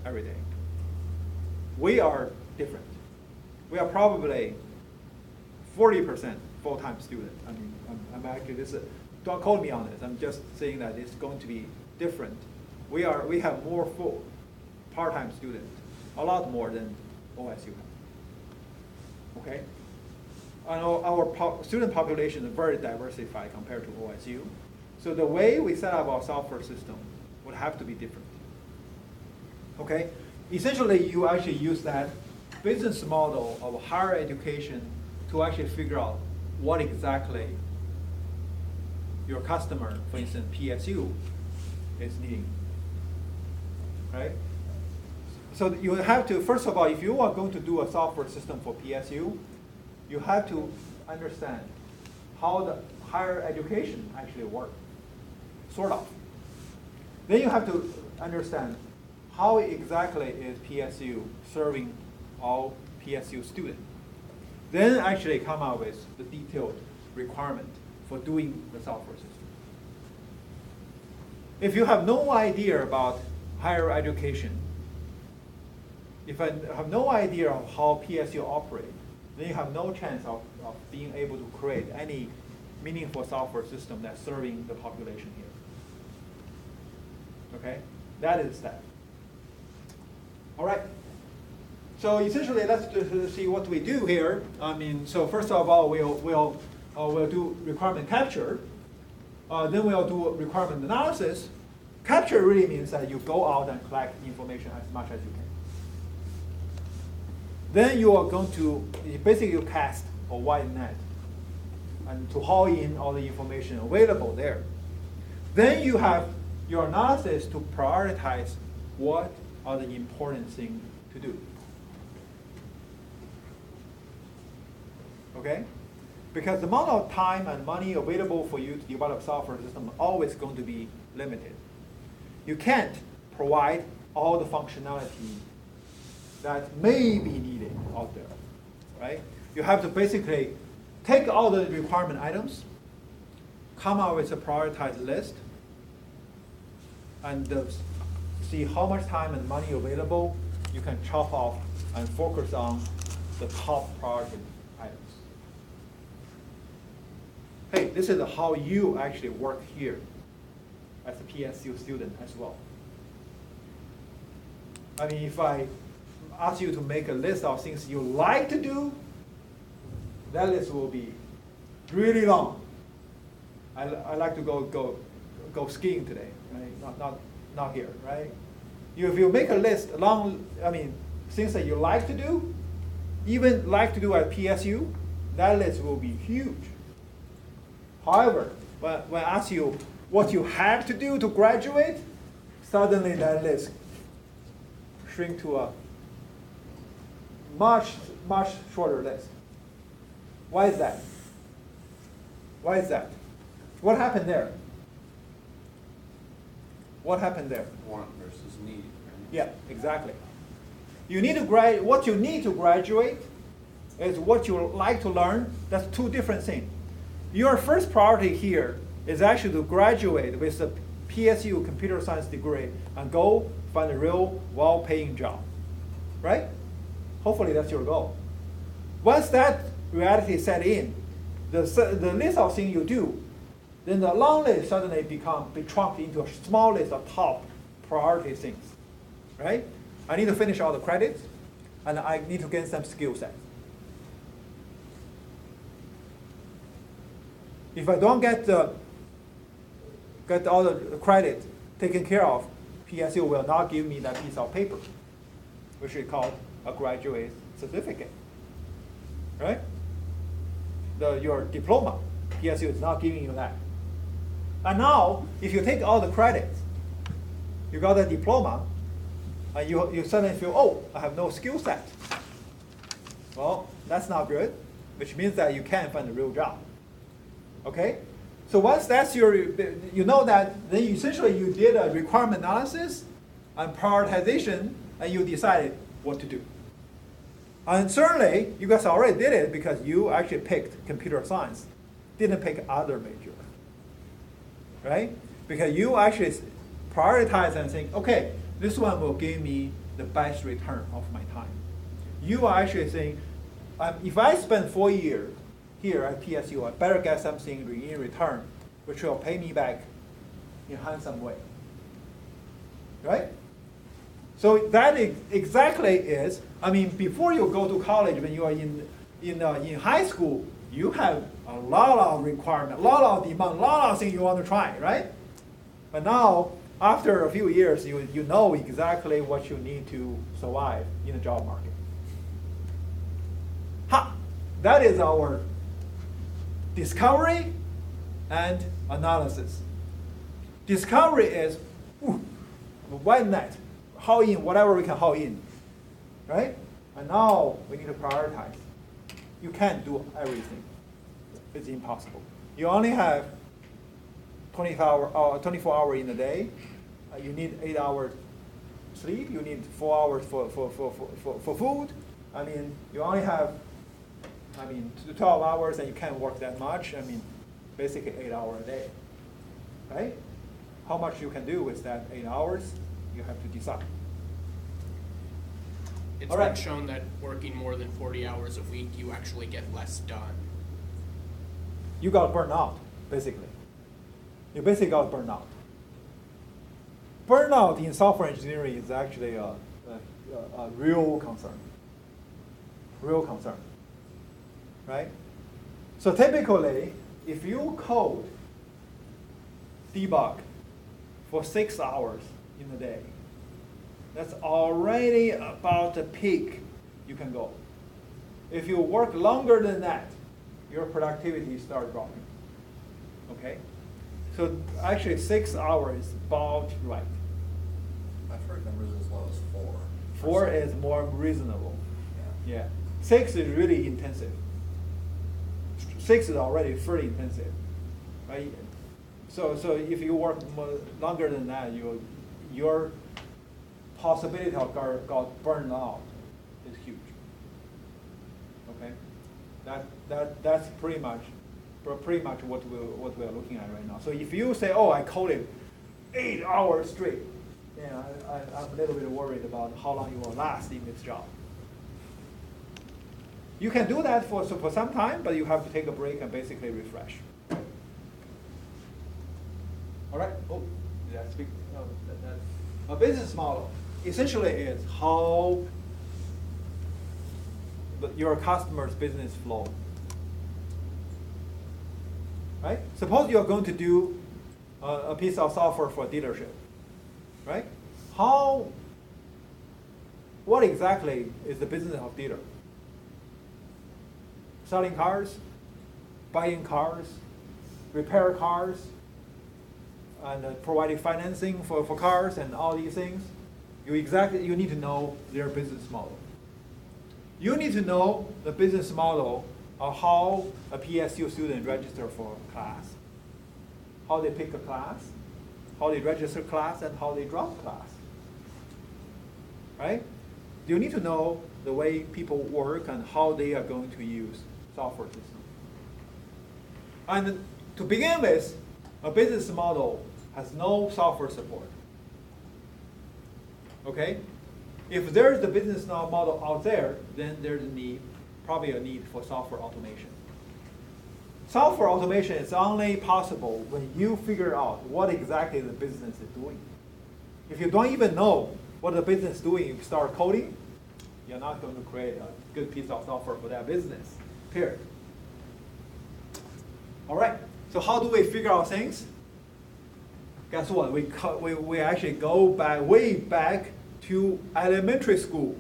every day. We are different. We are probably 40% full-time student. I mean, I'm actually, don't quote me on this. I'm just saying that it's going to be different. We have more full part-time students, a lot more than OSU have. Okay? And our student population is very diversified compared to OSU. So the way we set up our software system would have to be different. Okay? Essentially, you actually use that business model of higher education to actually figure out what exactly your customer, for instance, PSU, is needing. Right? So you have to, first of all, if you are going to do a software system for PSU, you have to understand how the higher education actually works, sort of. Then you have to understand how exactly is PSU serving all PSU students. Then actually come up with the detailed requirement for doing the software system. If you have no idea about higher education, if I have no idea of how PSU operates, then you have no chance of being able to create any meaningful software system that's serving the population here. Okay? That is that. All right. So essentially, let's see what we do here. I mean, so first of all, we'll do requirement capture. Then we'll do requirement analysis. Capture really means that you go out and collect information as much as you can. Then you are going to basically cast a wide net and to haul in all the information available there. Then you have your analysis to prioritize what are the important things to do. Okay? Because the amount of time and money available for you to develop software system is always going to be limited. You can't provide all the functionality that may be needed out there, right? You have to basically take all the requirement items, come up with a prioritized list, and see how much time and money available you can chop off and focus on the top priority items. Hey, this is how you actually work here as a PSU student as well. I mean, if I ask you to make a list of things you like to do, that list will be really long. I like to go skiing today, right? Not here, right? If you make a list long, I mean, things that you like to do, even like to do at PSU, that list will be huge. However, when I ask you what you have to do to graduate, suddenly that list shrink to a much shorter list. Why is that? Why is that? What happened there? What happened there? Want versus need. Right? Yeah, exactly. You need to what you need to graduate is what you like to learn. That's two different things. Your first priority here is actually to graduate with a PSU computer science degree and go find a real well-paying job, right? Hopefully that's your goal. Once that reality set in, the list of things you do, then the long list suddenly be trunked into a small list of top priority things, right? I need to finish all the credits, and I need to gain some skill sets. If I don't get all the credit taken care of, PSU will not give me that piece of paper, which is called a graduate certificate, right? Your diploma, PSU is not giving you that. And now, if you take all the credits, you got a diploma, and you suddenly feel, oh, I have no skill set. Well, that's not good, which means that you can't find a real job. Okay? So once that's you know that, then essentially you did a requirement analysis and prioritization, and you decided what to do. And certainly, you guys already did it because you actually picked computer science, didn't pick other major, right? Because you actually prioritize and think, okay, This one will give me the best return of my time. You are actually saying, if I spend 4 years here at PSU, I better get something in return, which will pay me back in a handsome way. Right? So that exactly is, before you go to college, when you are in high school, you have a lot of requirement, a lot of demand, a lot of things you want to try, right? But now, after a few years, you know exactly what you need to survive in the job market. That is our discovery and analysis. Discovery is, why not? Haul in whatever we can haul in, right? And now we need to prioritize. You can't do everything. It's impossible. You only have 24 hours in a day. You need 8 hours sleep. You need 4 hours for food. You only have 12 hours, and you can't work that much. Basically 8 hours a day, right? How much you can do with that 8 hours, you have to decide. It's All right. been shown that working more than 40 hours a week, you actually get less done. You got burned out, basically. You basically got burned out. Burnout in software engineering is actually a real concern. Real concern, right? So typically, if you code, debug for 6 hours in a day, that's already about the peak you can go. If you work longer than that, your productivity starts dropping. Okay? So actually 6 hours is about right. I've heard numbers as low as 4. 4 is more reasonable. Yeah. Yeah. 6 is really intensive. 6 is already pretty intensive, right? So if you work longer than that, your possibility of got burned out is huge. Okay, that's pretty much what we're looking at right now. So if you say, oh, I coded 8 hours straight, I'm a little bit worried about how long you will last in this job. You can do that for some time, but you have to take a break and basically refresh. All right. Oh, did I speak? No, a business model essentially is how your customer's business flow. Right? Suppose you are going to do a piece of software for a dealership. Right? What exactly is the business of dealer? Selling cars, buying cars, repair cars, and providing financing for cars and all these things. You need to know their business model. You need to know the business model of how a PSU student registers for a class, how they pick a class, how they register class, and how they drop class. Right? You need to know the way people work and how they are going to use software system. And to begin with, a business model has no software support. Okay? If there's the business model out there, then there's probably a need for software automation. Software automation is only possible when you figure out what exactly the business is doing. If you don't even know what the business is doing, you start coding, you're not going to create a good piece of software for that business, period. All right, so how do we figure out things? Guess what? We actually go way back to elementary school,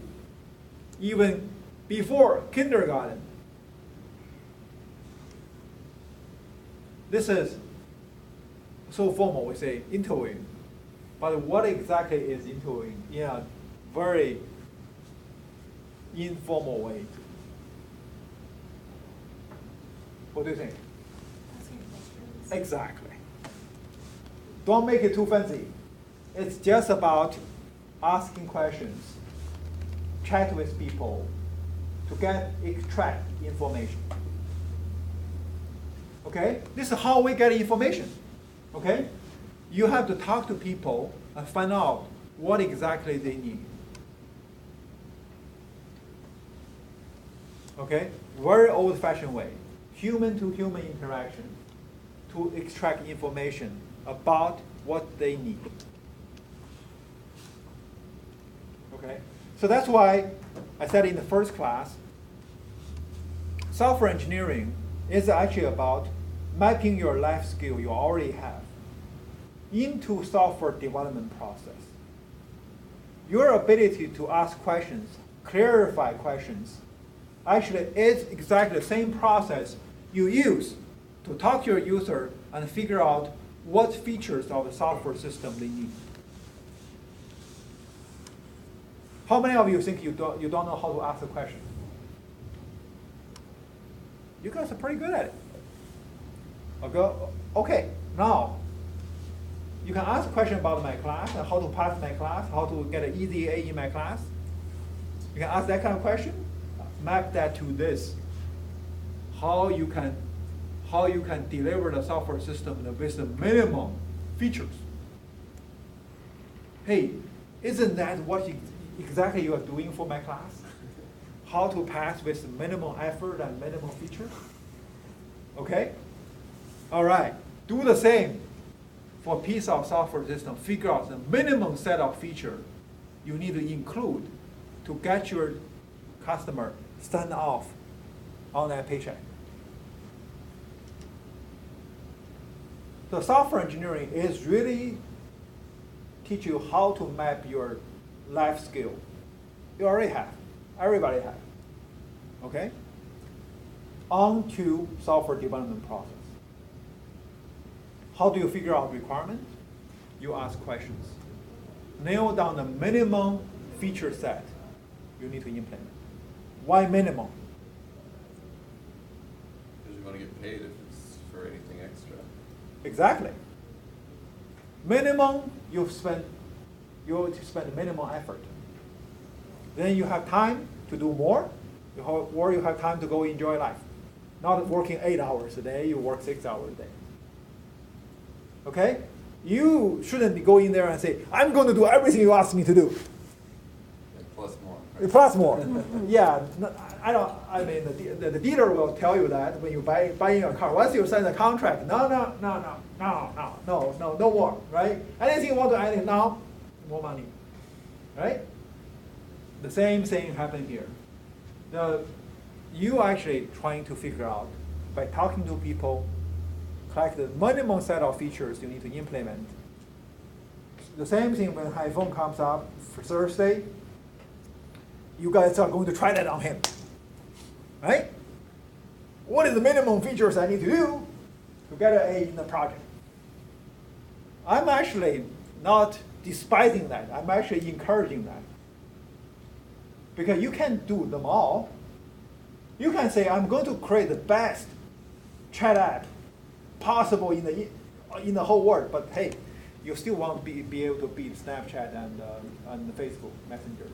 even before kindergarten. This is so formal, we say interviewing. But what exactly is interviewing in a very informal way? What do you think? Exactly. Don't make it too fancy. It's just about asking questions, chat with people to extract information. Okay? This is how we get information. Okay? You have to talk to people and find out what exactly they need. Okay? Very old-fashioned way. Human-to-human interaction to extract information about what they need. Okay? So that's why I said in the first class, software engineering is actually about mapping your life skill you already have into software development process. Your ability to ask questions, clarify questions, actually is exactly the same process you use to talk to your user and figure out what features of the software system they need. How many of you think you don't know how to ask a question? You guys are pretty good at it. Okay, now you can ask a question about my class and how to pass my class, how to get an easy A in my class. You can ask that kind of question. Map that to this. How you can deliver the software system with the minimum features. Hey, isn't that what exactly you are doing for my class? How to pass with minimum effort and minimum features? Okay? All right. Do the same for a piece of software system. Figure out the minimum set of features you need to include to get your customer stand off on that paycheck. So software engineering is really teach you how to map your life skill. You already have. Everybody has. Okay? Onto software development process. How do you figure out requirements? You ask questions. Nail down the minimum feature set you need to implement. Why minimum? Because you want to get paid if it's for anything extra. Exactly. Minimum, you spend minimum effort. Then you have time to do more, or you have time to go enjoy life. Not working 8 hours a day, you work 6 hours a day. Okay? You shouldn't go in there and say, I'm going to do everything you ask me to do. And plus more. Right? Plus more. Yeah, I mean, the dealer will tell you that when you buying a car. Once you sign the contract, no more, right? Anything you want to add in now, more money, right? The same thing happened here. You actually trying to figure out, by talking to people, collect the minimum set of features you need to implement. The same thing when iPhone comes up for Thursday, you guys are going to try that on him, right? What is the minimum features I need to do to get an A in the project? I'm actually not despising that. I'm actually encouraging that. Because you can't do them all. You can say, I'm going to create the best chat app possible in the whole world, but hey, you still want to be able to beat Snapchat and Facebook Messenger.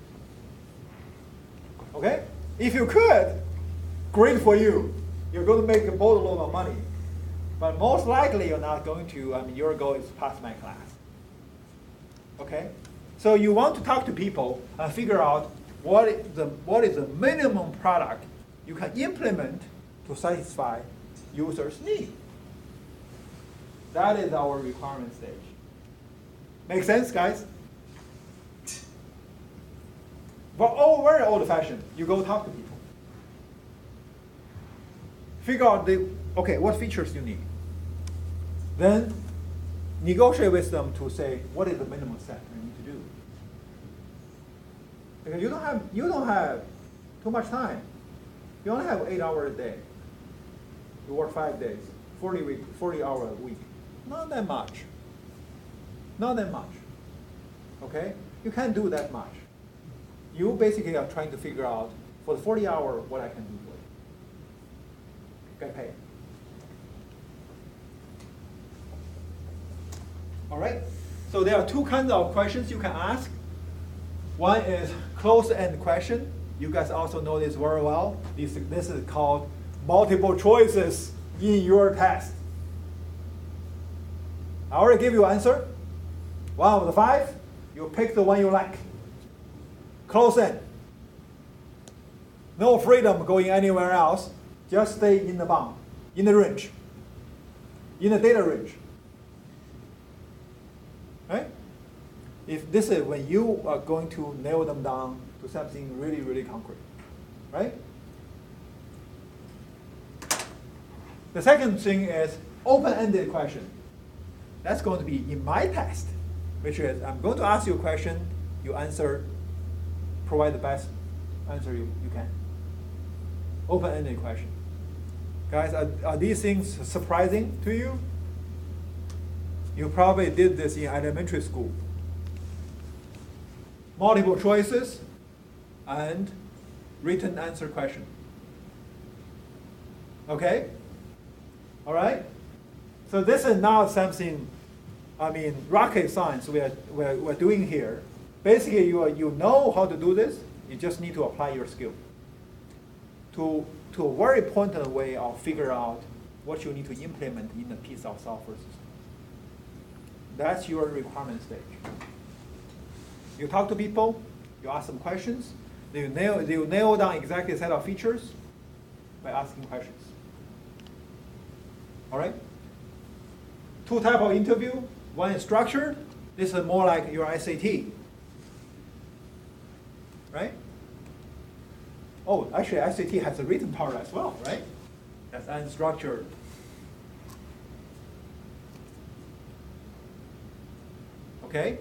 Okay? If you could, great for you. You're going to make a boatload of money. But most likely you're not going to. I mean, your goal is pass my class. Okay? So you want to talk to people and figure out what is the minimum product you can implement to satisfy users' need. That is our requirement stage. Make sense, guys? But very old-fashioned. You go talk to people. Figure out what features you need. Then negotiate with them to say what is the minimum set you need to do. Because you don't have too much time. You only have 8 hours a day. You work 5 days, 40 hours a week. Not that much. Not that much. Okay? You can't do that much. You basically are trying to figure out for the 40 hours what I can do for you. Get paid. All right? So there are two kinds of questions you can ask. One is closed-end question. You guys also know this very well. This is called multiple choices in your test. I already give you an answer. 1 of the 5. You pick the one you like. Close in. No freedom going anywhere else. Just stay in the bound, in the range, in the data range. Right? If this is when you are going to nail them down to something really, really concrete. Right? The second thing is open-ended question. That's going to be in my test, which is I'm going to ask you a question, you answer, provide the best answer you can. Open-ended question. Guys, are these things surprising to you? You probably did this in elementary school. Multiple choices and written answer question. Okay? All right? So this is not something, rocket science we're doing here. Basically, you know how to do this. You just need to apply your skill to a very pointed way of figure out what you need to implement in a piece of software system. That's your requirement stage. You talk to people, you ask them questions, they nail down exactly a set of features by asking questions. All right? Two types of interview. One is structured. This is more like your SAT. Right? Oh, actually, SAT has a written part as well, right? That's unstructured. Okay?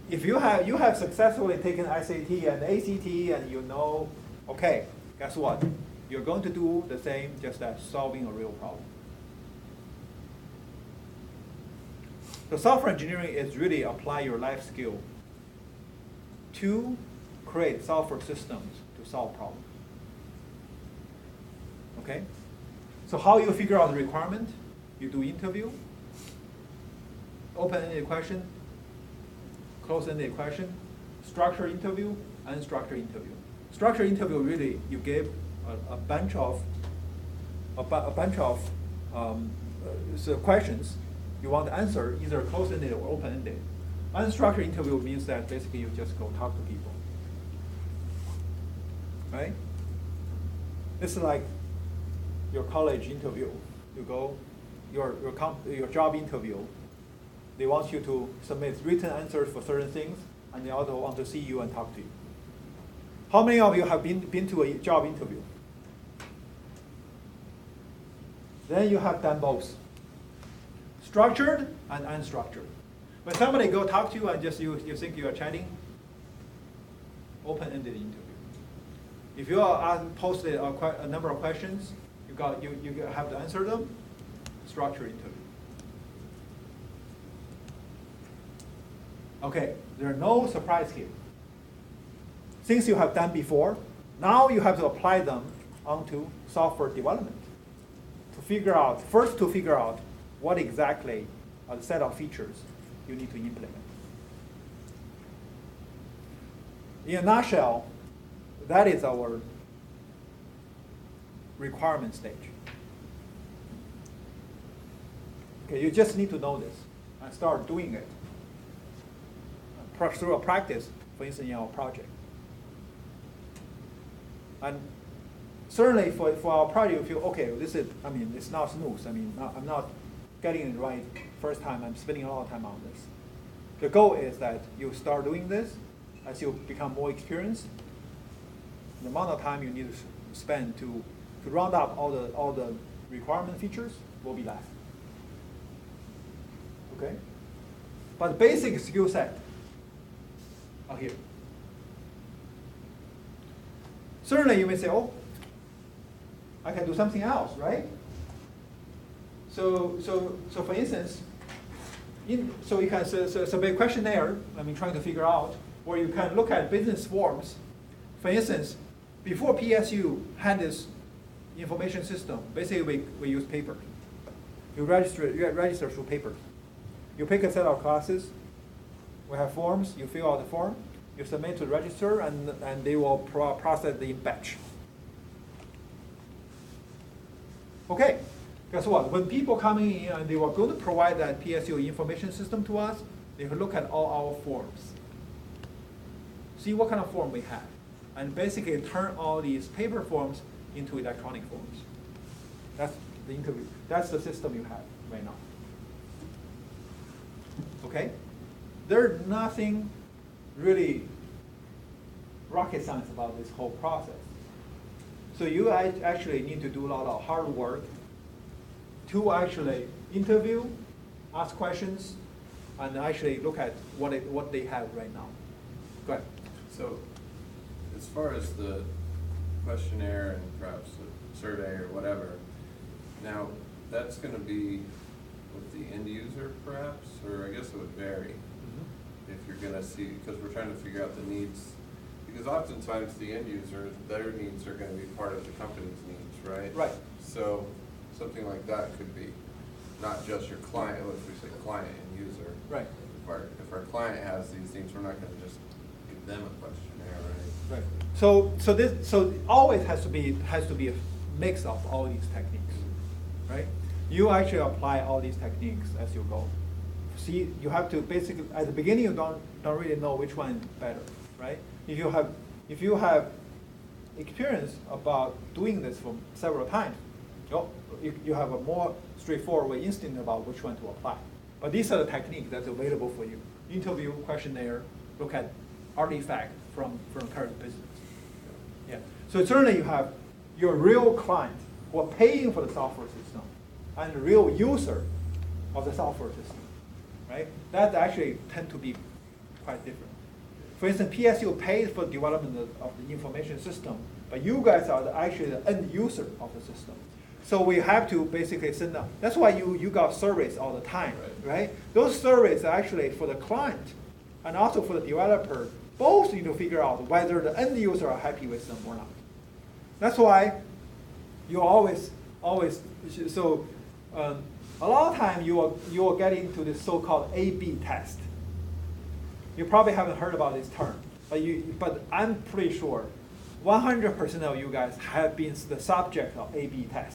If you have successfully taken SAT and ACT and you know, okay, guess what? You're going to do the same, just as solving a real problem. So software engineering is really apply your life skill to create software systems to solve problems. Okay? So how you figure out the requirement? You do interview, open-ended question, close-ended question, structured interview, unstructured interview. Structured interview really you give a bunch of questions you want to answer, either close-ended or open-ended. Unstructured interview means that basically you just go talk to people. Right? It's like your college interview. You go, your job interview. They want you to submit written answers for certain things, and they also want to see you and talk to you. How many of you have been to a job interview? Then you have done both. Structured and unstructured. When somebody go talk to you and just you think you are chatting, open-ended interview. If you are posted a number of questions, you have to answer them, structured interview. Okay, there are no surprise here. Things you have done before, now you have to apply them onto software development to figure out what exactly are the set of features you need to implement. In a nutshell, that is our requirement stage. Okay, you just need to know this and start doing it through a practice, for instance, in our project. And certainly for our project, you feel, okay, it's not smooth. I'm not getting it right first time. I'm spending a lot of time on this. The goal is that you start doing this as you become more experienced. The amount of time you need to spend to round up all the requirement features will be less. Okay? But basic skill set are here. Certainly you may say, oh, I can do something else, right? So for instance, so you can submit a questionnaire, trying to figure out, or you can look at business forms. For instance, before PSU had this information system, basically we use paper. You register through paper. You pick a set of classes, we have forms, you fill out the form, you submit to the register, and they will process the batch. Okay, guess what? When people coming in and they were going to provide that PSU information system to us, they could look at all our forms. see what kind of form we have, and basically turn all these paper forms into electronic forms. That's the interview. That's the system you have right now. Okay? There's nothing really rocket science about this whole process. So you actually need to do a lot of hard work to actually interview, ask questions, and actually look at what they have right now. Go ahead. So, as far as the questionnaire and perhaps the survey or whatever, now, that's gonna be with the end user perhaps, or I guess it would vary if you're gonna see, because we're trying to figure out the needs, because oftentimes the end user, their needs are gonna be part of the company's needs, right? Right. So, something like that could be not just your client, if we say client and user. Right. If our client has these things, we're not gonna just give them a questionnaire, right? Right. So always has to be a mix of all these techniques, right? You actually apply all these techniques as you go. See, you have to basically at the beginning you don't really know which one is better, right? If you have experience about doing this for several times, you have a more straightforward way, instinct about which one to apply. But these are the techniques that's available for you. Interview, questionnaire, look at artifact from current business. Yeah. So certainly you have your real client who are paying for the software system and the real user of the software system, right? That actually tend to be quite different. For instance, PSU pays for development of the information system, but you guys are actually the end user of the system. So we have to basically send them. That's why you got surveys all the time, right? Those surveys are actually for the client and also for the developer. Both need to figure out whether the end user are happy with them or not. That's why you always, so a lot of time you are getting to this so-called A/B test. You probably haven't heard about this term, but I'm pretty sure 100% of you guys have been the subject of A/B test.